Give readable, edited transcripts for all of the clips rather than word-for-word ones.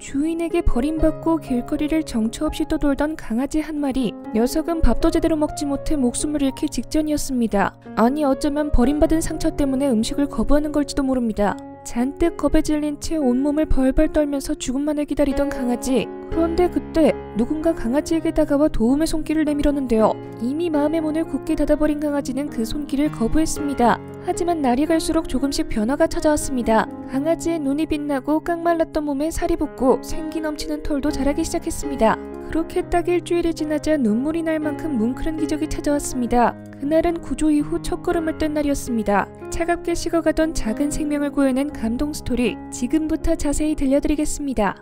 주인에게 버림받고 길거리를 정처 없이 떠돌던 강아지 한 마리. 녀석은 밥도 제대로 먹지 못해 목숨을 잃기 직전이었습니다. 아니 어쩌면 버림받은 상처 때문에 음식을 거부하는 걸지도 모릅니다. 잔뜩 겁에 질린 채 온몸을 벌벌 떨면서 죽음만을 기다리던 강아지. 그런데 그때 누군가 강아지에게 다가와 도움의 손길을 내밀었는데요. 이미 마음의 문을 굳게 닫아버린 강아지는 그 손길을 거부했습니다. 하지만 날이 갈수록 조금씩 변화가 찾아왔습니다. 강아지의 눈이 빛나고 깡말랐던 몸에 살이 붙고 생기 넘치는 털도 자라기 시작했습니다. 그렇게 딱 일주일이 지나자 눈물이 날 만큼 뭉클한 기적이 찾아왔습니다. 그날은 구조 이후 첫걸음을 뗀 날이었습니다. 차갑게 식어가던 작은 생명을 구해낸 감동 스토리, 지금부터 자세히 들려드리겠습니다.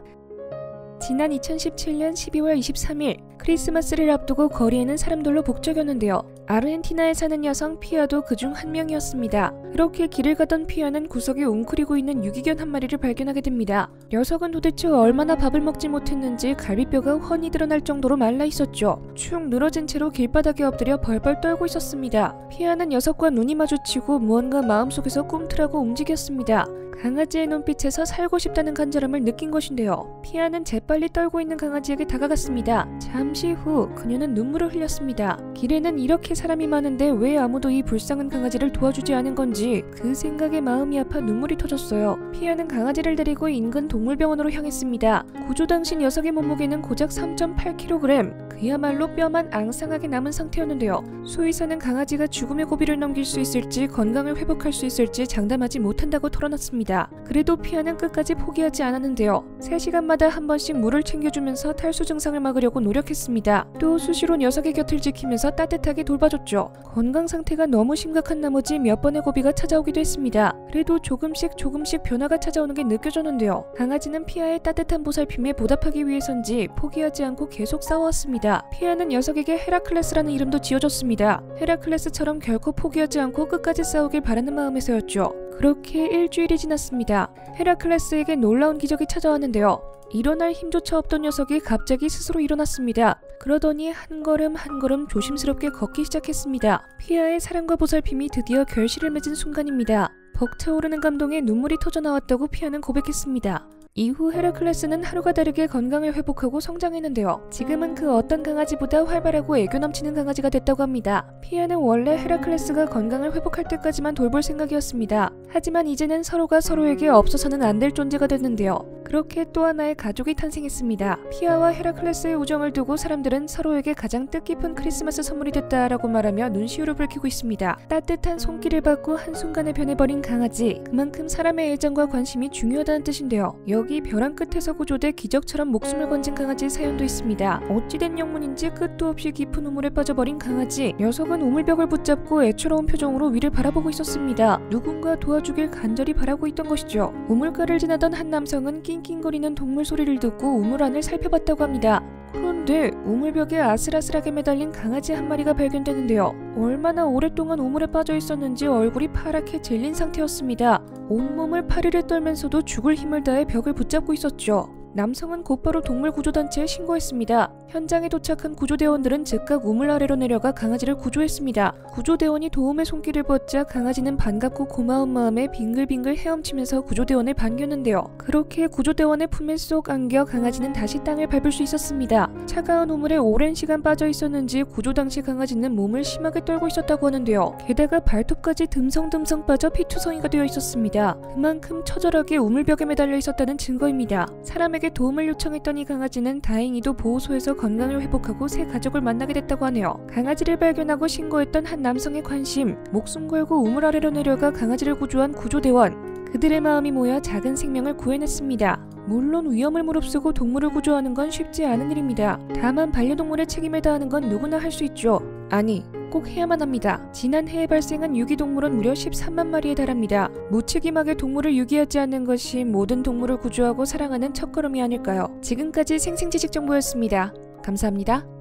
지난 2017년 12월 23일 크리스마스를 앞두고 거리에는 사람들로 북적였는데요. 아르헨티나에 사는 여성 피아도 그중 한 명이었습니다. 그렇게 길을 가던 피아는 구석에 웅크리고 있는 유기견 한 마리를 발견하게 됩니다. 녀석은 도대체 얼마나 밥을 먹지 못했는지 갈비뼈가 훤히 드러날 정도로 말라 있었죠. 축 늘어진 채로 길바닥에 엎드려 벌벌 떨고 있었습니다. 피아는 녀석과 눈이 마주치고 무언가 마음속에서 꿈틀하고 움직였습니다. 강아지의 눈빛에서 살고 싶다는 간절함을 느낀 것인데요. 피아는 재빨리 떨고 있는 강아지에게 다가갔습니다. 잠시 후 그녀는 눈물을 흘렸습니다. 길에는 이렇게 사람이 많은데 왜 아무도 이 불쌍한 강아지를 도와주지 않은 건지 그 생각에 마음이 아파 눈물이 터졌어요. 피아는 강아지를 데리고 인근 동물병원으로 향했습니다. 구조 당시 녀석의 몸무게는 고작 3.8kg, 그야말로 뼈만 앙상하게 남은 상태였는데요. 수의사는 강아지가 죽음의 고비를 넘길 수 있을지 건강을 회복할 수 있을지 장담하지 못한다고 털어놨습니다. 그래도 피아는 끝까지 포기하지 않았는데요. 3시간마다 한 번씩 물을 챙겨주면서 탈수 증상을 막으려고 노력했습니다. 또 수시로 녀석의 곁을 지키면서 따뜻하게 돌봐줬죠. 건강 상태가 너무 심각한 나머지 몇 번의 고비가 찾아오기도 했습니다. 그래도 조금씩 변화가 찾아오는 게 느껴졌는데요. 강아지는 피아의 따뜻한 보살핌에 보답하기 위해선지 포기하지 않고 계속 싸워왔습니다. 피아는 녀석에게 헤라클레스라는 이름도 지어줬습니다. 헤라클레스처럼 결코 포기하지 않고 끝까지 싸우길 바라는 마음에서였죠. 그렇게 일주일이 지났습니다. 헤라클레스에게 놀라운 기적이 찾아왔는데요. 일어날 힘조차 없던 녀석이 갑자기 스스로 일어났습니다. 그러더니 한 걸음 한 걸음 조심스럽게 걷기 시작했습니다. 피아의 사랑과 보살핌이 드디어 결실을 맺은 순간입니다. 벅차오르는 감동에 눈물이 터져나왔다고 피아는 고백했습니다. 이후 헤라클레스는 하루가 다르게 건강을 회복하고 성장했는데요. 지금은 그 어떤 강아지보다 활발하고 애교 넘치는 강아지가 됐다고 합니다. 피아는 원래 헤라클레스가 건강을 회복할 때까지만 돌볼 생각이었습니다. 하지만 이제는 서로가 서로에게 없어서는 안 될 존재가 됐는데요. 그렇게 또 하나의 가족이 탄생했습니다. 피아와 헤라클레스의 우정을 두고 사람들은 서로에게 가장 뜻깊은 크리스마스 선물이 됐다라고 말하며 눈시울을 붉히고 있습니다. 따뜻한 손길을 받고 한순간에 변해버린 강아지, 그만큼 사람의 애정과 관심이 중요하다는 뜻인데요. 여기 벼랑 끝에서 구조돼 기적처럼 목숨을 건진 강아지의 사연도 있습니다. 어찌된 영문인지 끝도 없이 깊은 우물에 빠져버린 강아지. 녀석은 우물벽을 붙잡고 애처로운 표정으로 위를 바라보고 있었습니다. 누군가 도와주길 간절히 바라고 있던 것이죠. 우물가를 지나던 한 남성은 낑낑거리는 동물 소리를 듣고 우물 안을 살펴봤다고 합니다. 그런데 우물벽에 아슬아슬하게 매달린 강아지 한 마리가 발견되는데요. 얼마나 오랫동안 우물에 빠져 있었는지 얼굴이 파랗게 질린 상태였습니다. 온몸을 파리를 떨면서도 죽을 힘을 다해 벽을 붙잡고 있었죠. 남성은 곧바로 동물구조단체에 신고했습니다. 현장에 도착한 구조대원들은 즉각 우물 아래로 내려가 강아지를 구조했습니다. 구조대원이 도움의 손길을 뻗자 강아지는 반갑고 고마운 마음에 빙글빙글 헤엄치면서 구조대원을 반겼는데요. 그렇게 구조대원의 품에 쏙 안겨 강아지는 다시 땅을 밟을 수 있었습니다. 차가운 우물에 오랜 시간 빠져 있었는지 구조 당시 강아지는 몸을 심하게 떨고 있었다고 하는데요. 게다가 발톱까지 듬성듬성 빠져 피투성이가 되어 있었습니다. 그만큼 처절하게 우물벽에 매달려 있었다는 증거입니다. 사람에게 도움을 요청했던 이 강아지는 다행히도 보호소에서 건강을 회복하고 새 가족을 만나게 됐다고 하네요. 강아지를 발견하고 신고했던 한 남성의 관심, 목숨 걸고 우물 아래로 내려가 강아지를 구조한 구조대원, 그들의 마음이 모여 작은 생명을 구해냈습니다. 물론 위험을 무릅쓰고 동물을 구조하는 건 쉽지 않은 일입니다. 다만 반려동물의 책임을 다하는 건 누구나 할 수 있죠. 아니, 꼭 해야만 합니다. 지난해에 발생한 유기동물은 무려 13만 마리에 달합니다. 무책임하게 동물을 유기하지 않는 것이 모든 동물을 구조하고 사랑하는 첫걸음이 아닐까요? 지금까지 생생지식정보였습니다. 감사합니다.